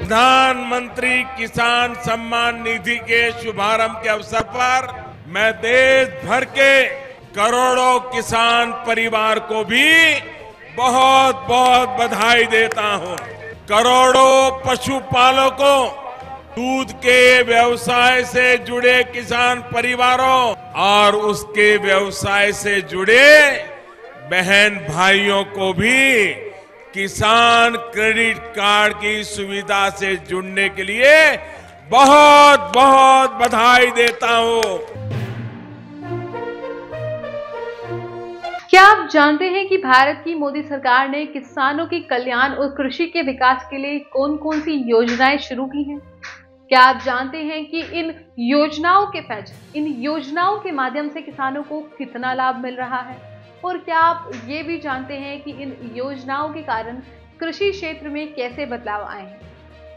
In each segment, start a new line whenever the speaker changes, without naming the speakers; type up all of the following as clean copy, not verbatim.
प्रधानमंत्री किसान सम्मान निधि के शुभारंभ के अवसर पर मैं देश भर के करोड़ों किसान परिवार को भी बहुत बहुत बधाई देता हूं। करोड़ों पशुपालकों, दूध के व्यवसाय से जुड़े किसान परिवारों और उसके व्यवसाय से जुड़े बहन भाइयों को भी किसान क्रेडिट कार्ड की सुविधा से जुड़ने के लिए बहुत बहुत बधाई देता हूं।
क्या आप जानते हैं कि भारत की मोदी सरकार ने किसानों के कल्याण और कृषि के विकास के लिए कौन कौन सी योजनाएं शुरू की हैं? क्या आप जानते हैं कि इन योजनाओं के माध्यम से किसानों को कितना लाभ मिल रहा है? और क्या आप ये भी जानते हैं कि इन योजनाओं के कारण कृषि क्षेत्र में कैसे बदलाव आए हैं?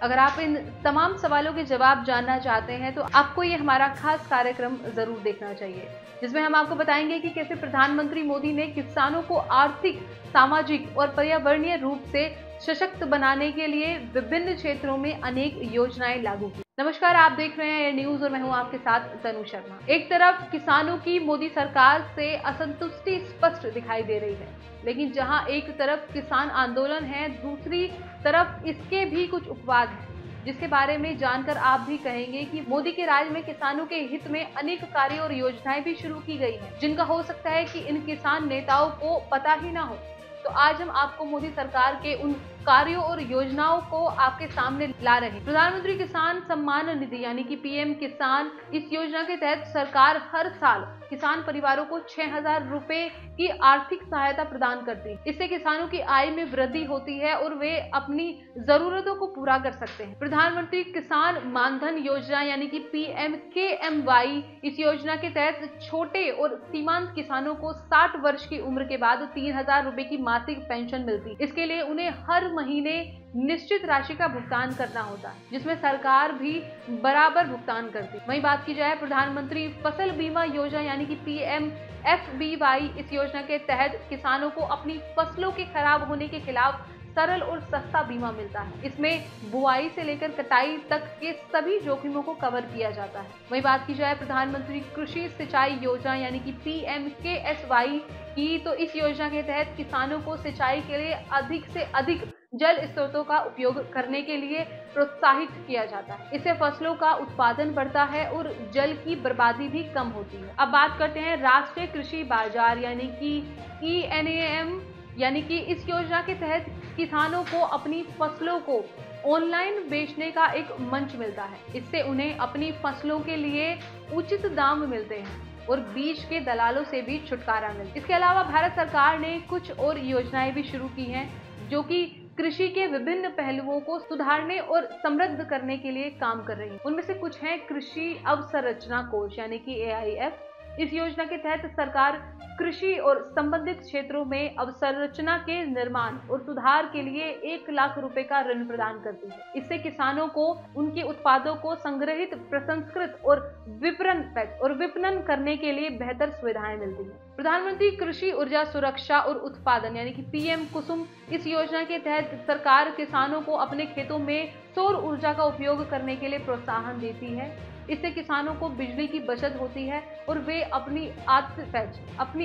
अगर आप इन तमाम सवालों के जवाब जानना चाहते हैं तो आपको ये हमारा खास कार्यक्रम जरूर देखना चाहिए, जिसमें हम आपको बताएंगे कि कैसे प्रधानमंत्री मोदी ने किसानों को आर्थिक, सामाजिक और पर्यावरणीय रूप से सशक्त बनाने के लिए विभिन्न क्षेत्रों में अनेक योजनाएं लागू की। नमस्कार, आप देख रहे हैं एयर न्यूज और मैं हूं आपके साथ तनु शर्मा। एक तरफ किसानों की मोदी सरकार से असंतुष्टि स्पष्ट दिखाई दे रही है, लेकिन जहां एक तरफ किसान आंदोलन है, दूसरी तरफ इसके भी कुछ उपवाद हैं, जिसके बारे में जानकर आप भी कहेंगे कि मोदी के राज में किसानों के हित में अनेक कार्य और योजनाएं भी शुरू की गई हैं, जिनका हो सकता है कि इन किसान नेताओं को पता ही ना हो। तो आज हम आपको मोदी सरकार के उन कार्यों और योजनाओं को आपके सामने ला रहे हैं। प्रधानमंत्री किसान सम्मान निधि यानी कि पीएम किसान, इस योजना के तहत सरकार हर साल किसान परिवारों को 6,000 रुपए की आर्थिक सहायता प्रदान करती है। इससे किसानों की आय में वृद्धि होती है और वे अपनी जरूरतों को पूरा कर सकते हैं। प्रधानमंत्री किसान मानधन योजना यानी कि PMKMY, इस योजना के तहत छोटे और सीमांत किसानों को 60 वर्ष की उम्र के बाद 3,000 रुपए की मासिक पेंशन मिलती है। इसके लिए उन्हें हर महीने निश्चित राशि का भुगतान करना होता है, जिसमें सरकार भी बराबर भुगतान करती है। वहीं बात की जाए प्रधानमंत्री फसल बीमा योजना यानी कि PMFBY, इस योजना के तहत किसानों को अपनी फसलों के खराब होने के खिलाफ सरल और सस्ता बीमा मिलता है। इसमें बुआई से लेकर कटाई तक के सभी जोखिमों को कवर किया जाता है। वहीं बात की जाए प्रधानमंत्री कृषि सिंचाई योजना यानी कि PMKSY की, तो इस योजना के तहत किसानों को सिंचाई के लिए अधिक से अधिक जल स्रोतों का उपयोग करने के लिए प्रोत्साहित किया जाता है। इससे फसलों का उत्पादन बढ़ता है और जल की बर्बादी भी कम होती है। अब बात करते हैं राष्ट्रीय कृषि बाजार यानी कि ENAM, यानी कि इस योजना के तहत किसानों को अपनी फसलों को ऑनलाइन बेचने का एक मंच मिलता है। इससे उन्हें अपनी फसलों के लिए उचित दाम मिलते हैं और बीज के दलालों से भी छुटकारा मिलता है। इसके अलावा भारत सरकार ने कुछ और योजनाएं भी शुरू की हैं, जो कि कृषि के विभिन्न पहलुओं को सुधारने और समृद्ध करने के लिए काम कर रही है। उनमें से कुछ हैं कृषि अवसंरचना कोष यानी कि AIF। इस योजना के तहत सरकार कृषि और संबंधित क्षेत्रों में अवसंरचना के निर्माण और सुधार के लिए 1 लाख रुपए का ऋण प्रदान करती है। इससे किसानों को उनके उत्पादों को संग्रहित, प्रसंस्कृत और विपणन करने के लिए बेहतर सुविधाएं मिलती हैं। प्रधानमंत्री कृषि ऊर्जा सुरक्षा और उत्पादन यानी कि PM कुसुम, इस योजना के तहत सरकार किसानों को अपने खेतों में सौर ऊर्जा का उपयोग करने के लिए प्रोत्साहन देती है। इससे किसानों को बिजली की बचत होती है और वे अपनी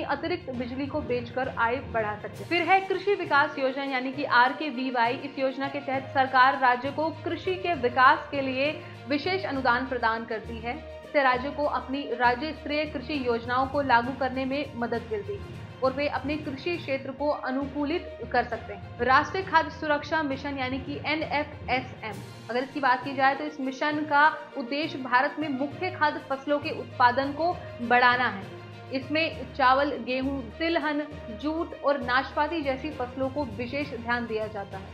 अतिरिक्त बिजली को बेचकर आय बढ़ा सकते हैं। फिर है कृषि विकास योजना यानी कि RKVY। इस योजना के तहत सरकार राज्य को कृषि के विकास के लिए विशेष अनुदान प्रदान करती है। इससे राज्य को अपनी राज्य स्तरीय कृषि योजनाओं को लागू करने में मदद मिलती है और वे अपने कृषि क्षेत्र को अनुकूलित कर सकते हैं। राष्ट्रीय खाद्य सुरक्षा मिशन यानी कि NFSM, अगर इसकी बात की जाए तो इस मिशन का उद्देश्य भारत में मुख्य खाद्य फसलों के उत्पादन को बढ़ाना है। इसमें चावल, गेहूं, तिलहन, जूट और नाशपाती जैसी फसलों को विशेष ध्यान दिया जाता है।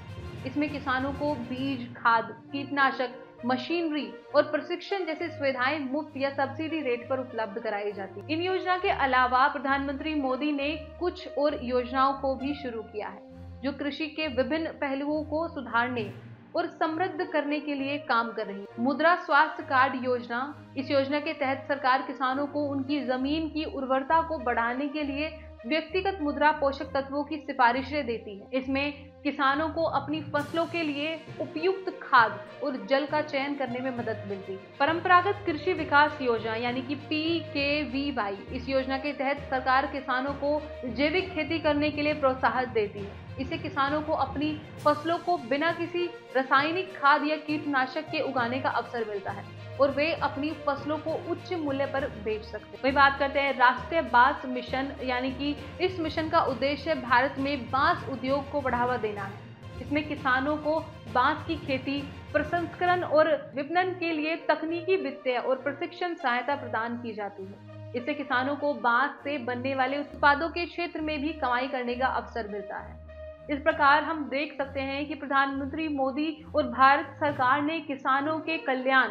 इसमें किसानों को बीज, खाद, कीटनाशक, मशीनरी और प्रशिक्षण जैसी सुविधाएं मुफ्त या सब्सिडी रेट पर उपलब्ध कराई जाती है। इन योजना के अलावा प्रधानमंत्री मोदी ने कुछ और योजनाओं को भी शुरू किया है, जो कृषि के विभिन्न पहलुओं को सुधारने और समृद्ध करने के लिए काम कर रही है। मुद्रा स्वास्थ्य कार्ड योजना, इस योजना के तहत सरकार किसानों को उनकी जमीन की उर्वरता को बढ़ाने के लिए व्यक्तिगत मुद्रा पोषक तत्वों की सिफारिशें देती है। इसमें किसानों को अपनी फसलों के लिए उपयुक्त खाद और जल का चयन करने में मदद मिलती है। परंपरागत कृषि विकास योजना यानी कि PKVY, इस योजना के तहत सरकार किसानों को जैविक खेती करने के लिए प्रोत्साहन देती है। इससे किसानों को अपनी फसलों को बिना किसी रासायनिक खाद या कीटनाशक के उगाने का अवसर मिलता है और वे अपनी फसलों को उच्च मूल्य पर बेच सकते हैं। वही बात करते हैं राष्ट्रीय बांस मिशन, यानी कि इस मिशन का उद्देश्य भारत में बांस उद्योग को बढ़ावा देना है। इसमें किसानों को बांस की खेती, प्रसंस्करण और विपणन के लिए तकनीकी वित्तीय और प्रशिक्षण सहायता प्रदान की जाती है। इससे किसानों को बांस से बनने वाले उत्पादों के क्षेत्र में भी कमाई करने का अवसर मिलता है। इस प्रकार हम देख सकते हैं कि प्रधानमंत्री मोदी और भारत सरकार ने किसानों के कल्याण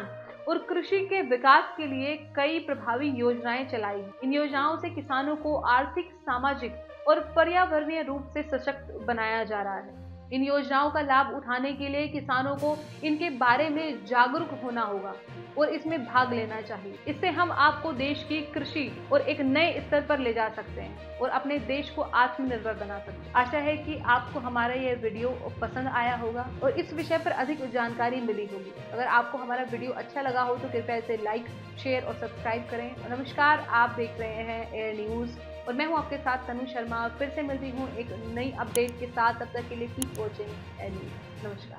और कृषि के विकास के लिए कई प्रभावी योजनाएं चलाई हैं। इन योजनाओं से किसानों को आर्थिक, सामाजिक और पर्यावरणीय रूप से सशक्त बनाया जा रहा है। इन योजनाओं का लाभ उठाने के लिए किसानों को इनके बारे में जागरूक होना होगा और इसमें भाग लेना चाहिए। इससे हम आपको देश की कृषि और एक नए स्तर पर ले जा सकते हैं और अपने देश को आत्मनिर्भर बना सकते हैं। आशा है कि आपको हमारा ये वीडियो पसंद आया होगा और इस विषय पर अधिक जानकारी मिली होगी। अगर आपको हमारा वीडियो अच्छा लगा हो तो कृपया इसे लाइक, शेयर और सब्सक्राइब करें। नमस्कार, आप देख रहे हैं एयर न्यूज़ और मैं हूं आपके साथ तनु शर्मा। फिर से मिलती हूं एक नई अपडेट के साथ। तब तक के लिए कीप वॉचिंग एयर न्यूज़। नमस्कार।